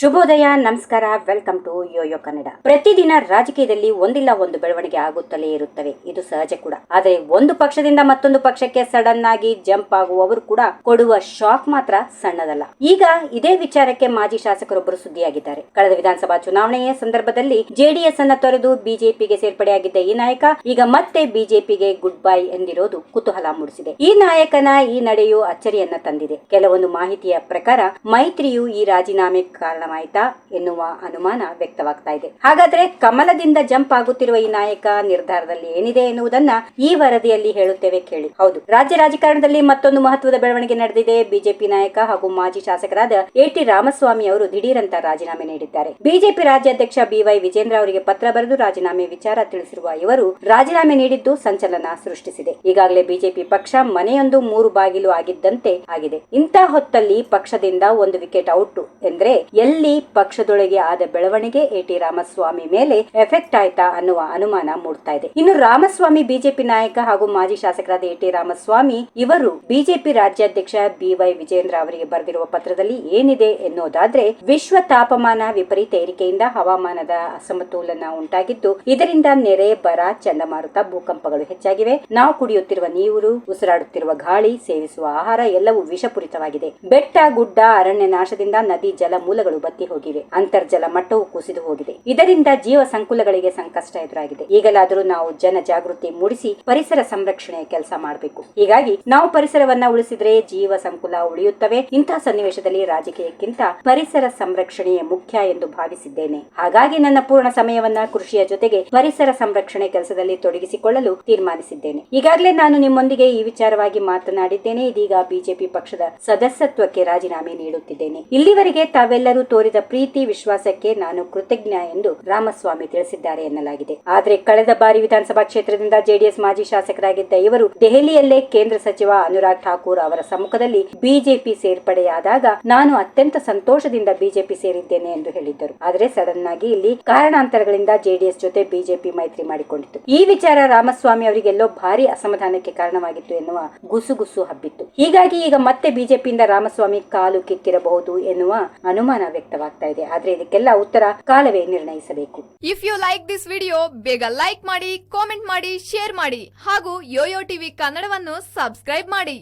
ಶುಭೋದಯ, ನಮಸ್ಕಾರ, welcome to Yoyo Kannada. ಪ್ರತಿದಿನ ರಾಜಕೀಯದಲ್ಲಿ ಒಂದಿಲ್ಲ ಒಂದು ಬೆಳವಣಿಗೆ ಆಗುತ್ತಲೇ ಇರುತ್ತವೆ, ಇದು ಸಹಜ ಕೂಡ. ಆದರೆ ಒಂದು ಪಕ್ಷದಿಂದ ಮತ್ತೊಂದು ಪಕ್ಷಕ್ಕೆ ಸಡನ್ ಆಗಿ ಜಂಪ್ ಆಗುವವರು ಕೂಡ ಕೊಡುವ ಶಾಕ್ ಮಾತ್ರ ಸಣ್ಣದಲ್ಲ. ಈಗ ಇದೇ ವಿಚಾರಕ್ಕೆ ಮಾಜಿ ಶಾಸಕರೊಬ್ಬರು ಸುದ್ದಿಯಾಗಿದ್ದಾರೆ. ಕಳೆದ ವಿಧಾನಸಭಾ ಚುನಾವಣೆಯ ಸಂದರ್ಭದಲ್ಲಿ ಜೆಡಿಎಸ್ ಅನ್ನ ತೊರೆದು ಬಿಜೆಪಿಗೆ ಸೇರ್ಪಡೆಯಾಗಿದ್ದ ಈ ನಾಯಕ ಈಗ ಮತ್ತೆ ಬಿಜೆಪಿಗೆ ಗುಡ್ ಬೈ ಎಂದಿರೋದು ಕುತೂಹಲ ಮೂಡಿಸಿದೆ. ಈ ನಾಯಕನ ಈ ನಡೆಯು ಅಚ್ಚರಿಯನ್ನ ತಂದಿದೆ. ಕೆಲವೊಂದು ಮಾಹಿತಿಯ ಪ್ರಕಾರ ಮೈತ್ರಿಯು ಈ ರಾಜೀನಾಮೆ ಕಾರಣವಾಯಿತಾ ಎನ್ನುವ ಅನುಮಾನ ವ್ಯಕ್ತವಾಗ್ತಾ ಇದೆ. ಹಾಗಾದ್ರೆ ಕಮಲದಿಂದ ಜಂಪ್ ಆಗುತ್ತಿರುವ ಈ ನಾಯಕ ನಿರ್ಧಾರದಲ್ಲಿ ಏನಿದೆ ಎನ್ನುವುದನ್ನ ಈ ವರದಿಯಲ್ಲಿ ಹೇಳುತ್ತೇವೆ, ಕೇಳಿ. ಹೌದು, ರಾಜ್ಯ ರಾಜಕಾರಣದಲ್ಲಿ ಮತ್ತೊಂದು ಮಹತ್ವದ ಬೆಳವಣಿಗೆ ನಡೆದಿದೆ. ಬಿಜೆಪಿ ನಾಯಕ ಹಾಗೂ ಮಾಜಿ ಶಾಸಕರಾದ ಎ.ಟಿ. ರಾಮಸ್ವಾಮಿ ಅವರು ದಿಢೀರಂತ ರಾಜೀನಾಮೆ ನೀಡಿದ್ದಾರೆ. ಬಿಜೆಪಿ ರಾಜ್ಯಾಧ್ಯಕ್ಷ ಬಿ.ವೈ. ವಿಜೇಂದ್ರ ಅವರಿಗೆ ಪತ್ರ ಬರೆದು ರಾಜೀನಾಮೆ ವಿಚಾರ ತಿಳಿಸಿರುವ ಇವರು ರಾಜೀನಾಮೆ ನೀಡಿದ್ದು ಸಂಚಲನ ಸೃಷ್ಟಿಸಿದೆ. ಈಗಾಗಲೇ ಬಿಜೆಪಿ ಪಕ್ಷ ಮನೆಯೊಂದು 3 ಬಾಗಿಲು ಆಗಿದ್ದಂತೆ ಆಗಿದೆ. ಇಂಥ ಹೊತ್ತಲ್ಲಿ ಪಕ್ಷದಿಂದ ಒಂದು ವಿಕೆಟ್ ಔಟ್ ಎಂದ್ರೆ ಎಲ್ಲಿ ಪಕ್ಷದೊಳಗೆ ಆದ ಬೆಳವಣಿಗೆ ಎ.ಟಿ. ರಾಮಸ್ವಾಮಿ ಮೇಲೆ ಎಫೆಕ್ಟ್ ಆಯ್ತಾ ಅನ್ನುವ ಅನುಮಾನ ಮೂಡ್ತಾ ಇದೆ. ಇನ್ನು ರಾಮಸ್ವಾಮಿ ಬಿಜೆಪಿ ನಾಯಕ ಹಾಗೂ ಮಾಜಿ ಶಾಸಕರಾದ ಎ.ಟಿ. ರಾಮಸ್ವಾಮಿ ಇವರು ಬಿಜೆಪಿ ರಾಜ್ಯಾಧ್ಯಕ್ಷ ಬಿ.ವೈ. ವಿಜೇಂದ್ರ ಅವರಿಗೆ ಬರೆದಿರುವ ಪತ್ರದಲ್ಲಿ ಏನಿದೆ ಎನ್ನುವುದಾದ್ರೆ, ವಿಶ್ವ ತಾಪಮಾನ ವಿಪರೀತ ಏರಿಕೆಯಿಂದ ಹವಾಮಾನದ ಅಸಮತೋಲನ ಉಂಟಾಗಿದ್ದು, ಇದರಿಂದ ನೆರೆ, ಬರ, ಚಂಡಮಾರುತ, ಭೂಕಂಪಗಳು ಹೆಚ್ಚಾಗಿವೆ. ನಾವು ಕುಡಿಯುತ್ತಿರುವ ನೀರು, ಉಸಿರಾಡುತ್ತಿರುವ ಗಾಳಿ, ಸೇವಿಸುವ ಆಹಾರ ಎಲ್ಲವೂ ವಿಷಪೂರಿತವಾಗಿದೆ. ಬೆಟ್ಟ, ಗುಡ್ಡ, ಅರಣ್ಯ ನಾಶದಿಂದ ನದಿ ಜಲ ಮೂಲಗಳು ಬತ್ತಿ ಹೋಗಿವೆ. ಅಂತರ್ಜಲ ಮಟ್ಟವು ಕುಸಿದು ಹೋಗಿದೆ. ಇದರಿಂದ ಜೀವ ಸಂಕುಲಗಳಿಗೆ ಸಂಕಷ್ಟ ಎದುರಾಗಿದೆ. ಈಗಲಾದರೂ ನಾವು ಜನ ಜಾಗೃತಿ ಮೂಡಿಸಿ ಪರಿಸರ ಸಂರಕ್ಷಣೆಯ ಕೆಲಸ ಮಾಡಬೇಕು. ಹೀಗಾಗಿ ನಾವು ಪರಿಸರವನ್ನ ಉಳಿಸಿದ್ರೆ ಜೀವ ಸಂಕುಲ ಉಳಿಯುತ್ತವೆ. ಇಂತಹ ಸನ್ನಿವೇಶದಲ್ಲಿ ರಾಜಕೀಯಕ್ಕಿಂತ ಪರಿಸರ ಸಂರಕ್ಷಣೆಯೇ ಮುಖ್ಯ ಎಂದು ಭಾವಿಸಿದ್ದೇನೆ. ಹಾಗಾಗಿ ನನ್ನ ಪೂರ್ಣ ಸಮಯವನ್ನ ಕೃಷಿಯ ಜೊತೆಗೆ ಪರಿಸರ ಸಂರಕ್ಷಣೆ ಕೆಲಸದಲ್ಲಿ ತೊಡಗಿಸಿಕೊಳ್ಳಲು ತೀರ್ಮಾನಿಸಿದ್ದೇನೆ. ಈಗಾಗಲೇ ನಾನು ನಿಮ್ಮೊಂದಿಗೆ ಈ ವಿಚಾರವಾಗಿ ಮಾತನಾಡಿದ್ದೇನೆ. ಇದೀಗ ಬಿಜೆಪಿ ಪಕ್ಷದ ಸದಸ್ಯತ್ವಕ್ಕೆ ರಾಜೀನಾಮೆ ನೀಡುತ್ತಿದ್ದೇನೆ. ಇಲ್ಲಿವರೆಗೆ ತಾವೆಲ್ಲರೂ ತೋರಿದ ಪ್ರೀತಿ, ವಿಶ್ವಾಸಕ್ಕೆ ನಾನು ಕೃತಜ್ಞ ಎಂದು ರಾಮಸ್ವಾಮಿ ತಿಳಿಸಿದ್ದಾರೆ ಎನ್ನಲಾಗಿದೆ. ಆದರೆ ಕಳೆದ ಬಾರಿ ವಿಧಾನಸಭಾ ಕ್ಷೇತ್ರದಿಂದ ಜೆಡಿಎಸ್ ಮಾಜಿ ಶಾಸಕರಾಗಿದ್ದ ಇವರು ದೆಹಲಿಯಲ್ಲೇ ಕೇಂದ್ರ ಸಚಿವ ಅನುರಾಗ್ ಠಾಕೂರ್ ಅವರ ಸಮ್ಮುಖದಲ್ಲಿ ಬಿಜೆಪಿ ಸೇರ್ಪಡೆಯಾದಾಗ ನಾನು ಅತ್ಯಂತ ಸಂತೋಷದಿಂದ ಬಿಜೆಪಿ ಸೇರಿದ್ದೇನೆ ಎಂದು ಹೇಳಿದ್ದರು. ಆದರೆ ಸಡನ್ ಆಗಿ ಇಲ್ಲಿ ಕಾರಣಾಂತರಗಳಿಂದ ಜೆಡಿಎಸ್ ಜೊತೆ ಬಿಜೆಪಿ ಮೈತ್ರಿ ಮಾಡಿಕೊಂಡಿತ್ತು. ಈ ವಿಚಾರ ರಾಮಸ್ವಾಮಿ ಅವರಿಗೆಲ್ಲೋ ಭಾರಿ ಅಸಮಾಧಾನಕ್ಕೆ ಕಾರಣವಾಗಿತ್ತು ಎನ್ನುವ ಗುಸುಗುಸು ಹಬ್ಬಿತ್ತು. ಹೀಗಾಗಿ ಈಗ ಮತ್ತೆ ಬಿಜೆಪಿಯಿಂದ ರಾಮಸ್ವಾಮಿ ಕಾಲು ಕಿತ್ತಿರಬಹುದು ಎನ್ನುವ ಅನುಮಾನ ವ್ಯಕ್ತವಾಗ್ತಾ ಇದೆ. ಆದ್ರೆ ಇದಕ್ಕೆಲ್ಲ ಉತ್ತರ ಕಾಲವೇ ನಿರ್ಣಯಿಸಬೇಕು. If you like this video, ಬೇಗ ಲೈಕ್ ಮಾಡಿ, ಕಾಮೆಂಟ್ ಮಾಡಿ, ಶೇರ್ ಮಾಡಿ ಹಾಗೂ ಯೋಯೋ ಟಿವಿ ಕನ್ನಡವನ್ನು ಸಬ್ಸ್ಕ್ರೈಬ್ ಮಾಡಿ.